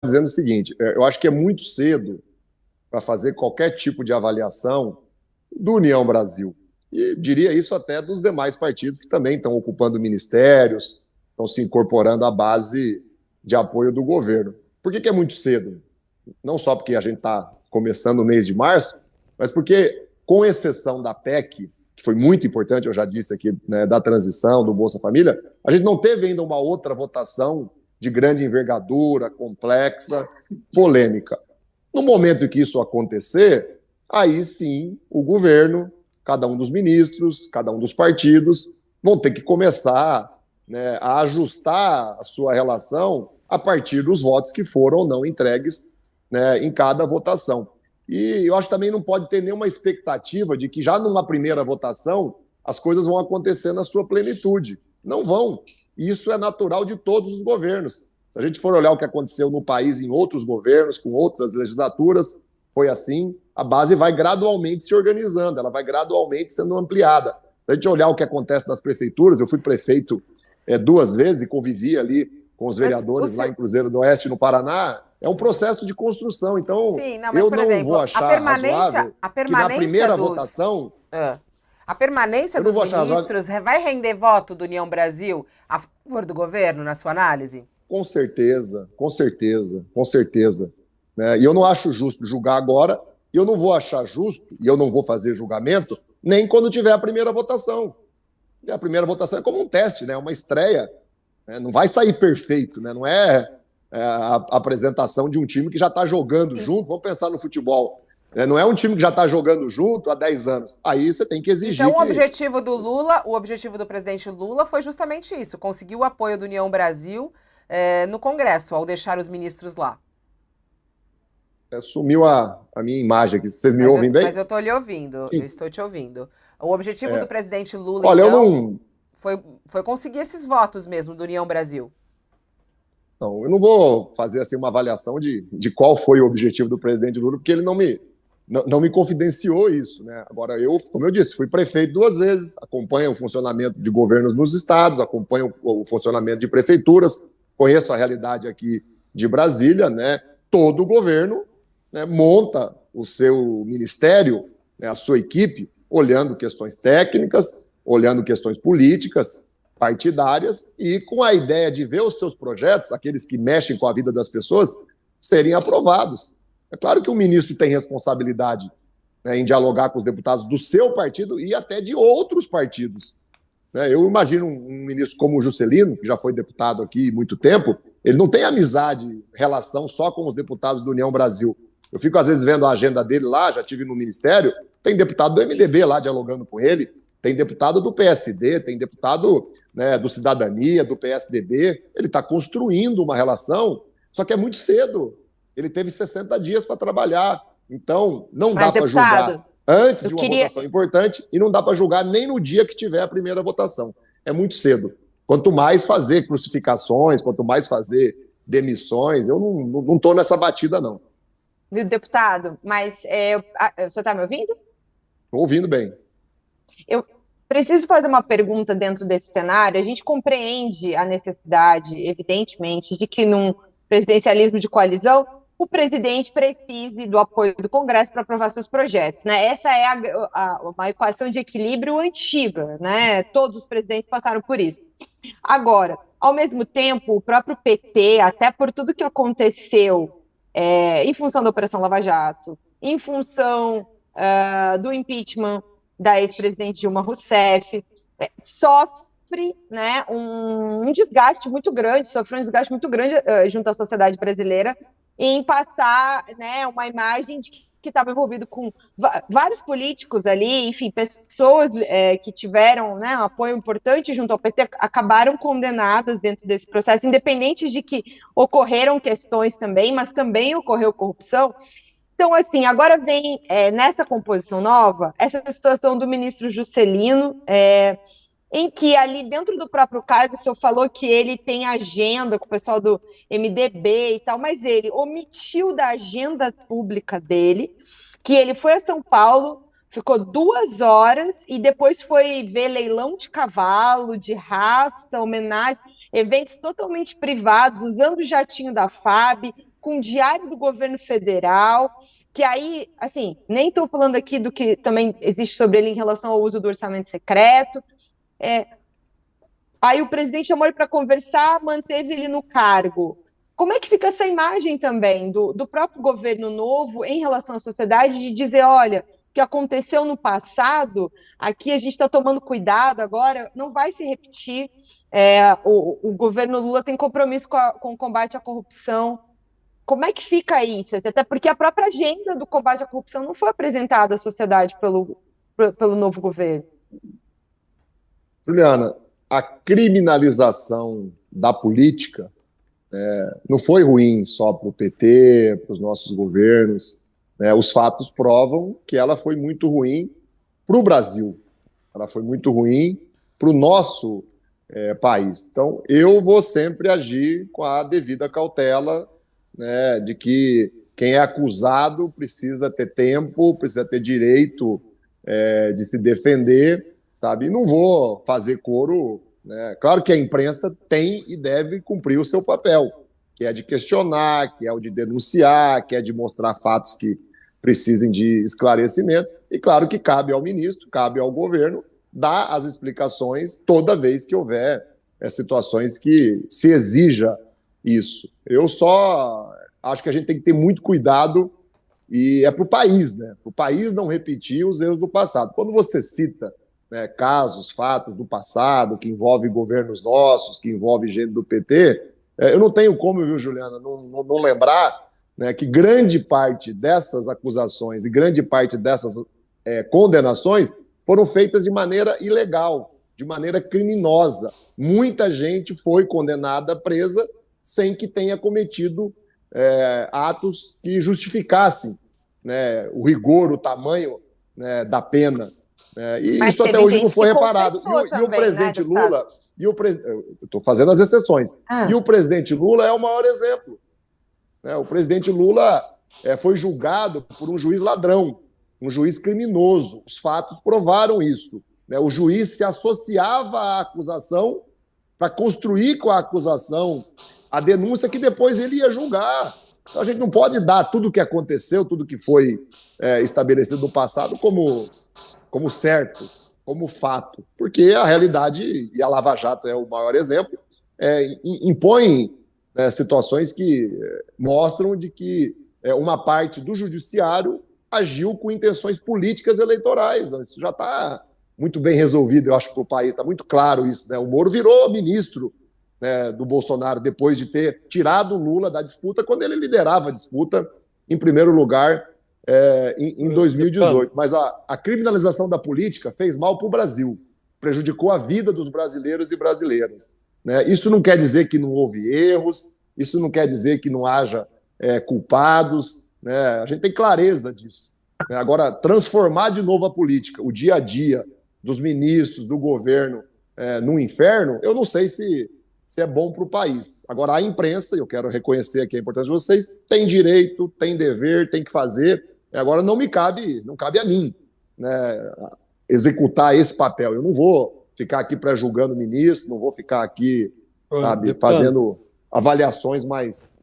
dizendo o seguinte: eu acho que é muito cedo para fazer qualquer tipo de avaliação do União Brasil. E diria isso até dos demais partidos que também estão ocupando ministérios, estão se incorporando à base de apoio do governo. Por que é muito cedo? Não só porque a gente está começando o mês de março, mas porque, com exceção da PEC, que foi muito importante, eu já disse aqui, né, da transição, do Bolsa Família, a gente não teve ainda uma outra votação de grande envergadura, complexa, polêmica. No momento em que isso acontecer, aí sim o governo, cada um dos ministros, cada um dos partidos, vão ter que começar, né, a ajustar a sua relação a partir dos votos que foram ou não entregues, né, em cada votação. E eu acho que também não pode ter nenhuma expectativa de que já numa primeira votação as coisas vão acontecer na sua plenitude. Não vão. E isso é natural de todos os governos. Se a gente for olhar o que aconteceu no país em outros governos, com outras legislaturas, foi assim. A base vai gradualmente se organizando, ela vai gradualmente sendo ampliada. Se a gente olhar o que acontece nas prefeituras, eu fui prefeito 2 vezes e convivi ali com os vereadores lá em Cruzeiro do Oeste, no Paraná. É um processo de construção. Então, sim, não, mas, eu por não exemplo, vou achar razoável que na primeira votação... A permanência dos ministros vai render voto do União Brasil a favor do governo, na sua análise? Com certeza, com certeza, com certeza. Né? E eu não acho justo julgar agora, e eu não vou achar justo, e eu não vou fazer julgamento, nem quando tiver a primeira votação. E a primeira votação é como um teste, né? Uma estreia. Né? Não vai sair perfeito, né? Não é a apresentação de um time que já está jogando junto. Vamos pensar no futebol. Não é um time que já está jogando junto há 10 anos. Aí você tem que exigir. Então, o objetivo do Lula, o objetivo do presidente Lula foi justamente isso: conseguir o apoio do União Brasil no Congresso, ao deixar os ministros lá. Sumiu a minha imagem aqui. Vocês me ouvem bem? Mas eu estou lhe ouvindo, eu estou te ouvindo. O objetivo do presidente Lula, olha, então, foi conseguir esses votos mesmo do União Brasil. Não, eu não vou fazer assim uma avaliação de qual foi o objetivo do presidente Lula, porque ele não me confidenciou isso, né? Agora, eu, como eu disse, fui prefeito 2 vezes, acompanho o funcionamento de governos nos estados, acompanho o funcionamento de prefeituras, conheço a realidade aqui de Brasília, né? Todo governo, né, monta o seu ministério, né, a sua equipe, olhando questões técnicas, olhando questões políticas, partidárias, e com a ideia de ver os seus projetos, aqueles que mexem com a vida das pessoas, serem aprovados. É claro que o ministro tem responsabilidade, né, em dialogar com os deputados do seu partido e até de outros partidos. Né? Eu imagino um ministro como o Juscelino, que já foi deputado aqui há muito tempo, ele não tem amizade, relação só com os deputados do União Brasil. Eu fico, às vezes, vendo a agenda dele lá, já tive no ministério, tem deputado do MDB lá dialogando com ele, tem deputado do PSD, tem deputado, né, do Cidadania, do PSDB. Ele está construindo uma relação, só que é muito cedo. Ele teve 60 dias para trabalhar. Então, não dá para julgar antes de uma votação importante e não dá para julgar nem no dia que tiver a primeira votação. É muito cedo. Quanto mais fazer crucificações, quanto mais fazer demissões, eu não estou nessa batida, não. Viu, deputado? Mas o senhor está me ouvindo? Estou ouvindo bem. Eu preciso fazer uma pergunta dentro desse cenário. A gente compreende a necessidade, evidentemente, de que num presidencialismo de coalizão, o presidente precise do apoio do Congresso para aprovar seus projetos, né? Essa é uma equação de equilíbrio antiga, né? Todos os presidentes passaram por isso. Agora, ao mesmo tempo, o próprio PT, até por tudo que aconteceu em função da Operação Lava Jato, em função do impeachment da ex-presidente Dilma Rousseff, sofre, né, um desgaste muito grande, junto à sociedade brasileira em passar, né, uma imagem de que estava envolvido com vários políticos ali, enfim, pessoas que tiveram, né, um apoio importante junto ao PT, acabaram condenadas dentro desse processo, independente de que ocorreram questões também, mas também ocorreu corrupção. Então, assim, agora vem, nessa composição nova, essa situação do ministro Juscelino, em que ali dentro do próprio cargo o senhor falou que ele tem agenda com o pessoal do MDB e tal, mas ele omitiu da agenda pública dele, que ele foi a São Paulo, ficou 2 horas e depois foi ver leilão de cavalo, de raça, homenagem, eventos totalmente privados, usando o jatinho da FAB, com diário do governo federal, que aí, assim, nem estou falando aqui do que também existe sobre ele em relação ao uso do orçamento secreto. Aí o presidente chamou ele para conversar, manteve ele no cargo. Como é que fica essa imagem também do próprio governo novo em relação à sociedade, de dizer, olha, o que aconteceu no passado, aqui a gente está tomando cuidado agora, não vai se repetir. O governo Lula tem compromisso com o combate à corrupção. Como é que fica isso? Até porque a própria agenda do combate à corrupção não foi apresentada à sociedade pelo novo governo. Juliana, a criminalização da política não foi ruim só para o PT, para os nossos governos. Os fatos provam que ela foi muito ruim para o Brasil. Ela foi muito ruim para o nosso país. Então, eu vou sempre agir com a devida cautela, de que quem é acusado precisa ter tempo, precisa ter direito de se defender, sabe? E não vou fazer coro. Claro que a imprensa tem e deve cumprir o seu papel, que é de questionar, que é o de denunciar, que é de mostrar fatos que precisem de esclarecimentos. E claro que cabe ao ministro, cabe ao governo dar as explicações toda vez que houver situações que se exija isso. Eu só acho que a gente tem que ter muito cuidado, e é para o país, para o país não repetir os erros do passado. Quando você cita casos, fatos do passado, que envolvem governos nossos, que envolvem gente do PT, eu não tenho como, viu, Juliana, não lembrar que grande parte dessas acusações e grande parte dessas condenações foram feitas de maneira ilegal, de maneira criminosa. Muita gente foi condenada, presa, sem que tenha cometido atos que justificassem o rigor, o tamanho da pena. E mas isso até hoje não foi reparado. E o presidente Lula... eu estou fazendo as exceções. E o presidente Lula é o maior exemplo. O presidente Lula foi julgado por um juiz ladrão, um juiz criminoso. Os fatos provaram isso. O juiz se associava à acusação para construir com a acusação a denúncia que depois ele ia julgar. Então, a gente não pode dar tudo o que aconteceu, tudo que foi estabelecido no passado como certo, como fato, porque a realidade, e a Lava Jato é o maior exemplo, impõe situações que mostram de que uma parte do judiciário agiu com intenções políticas eleitorais. Isso já está muito bem resolvido, eu acho, para o país, está muito claro isso. O Moro virou ministro do Bolsonaro depois de ter tirado o Lula da disputa, quando ele liderava a disputa em primeiro lugar em 2018. Mas a criminalização da política fez mal para o Brasil, prejudicou a vida dos brasileiros e brasileiras. Isso não quer dizer que não houve erros, isso não quer dizer que não haja culpados, a gente tem clareza disso. Agora, transformar de novo a política, o dia a dia dos ministros, do governo, num inferno, eu não sei se é bom para o país. Agora, a imprensa, eu quero reconhecer aqui a importância de vocês, tem direito, tem dever, tem que fazer. Agora, não cabe a mim executar esse papel. Eu não vou ficar aqui pré-julgando o ministro, não vou ficar aqui, fazendo avaliações mais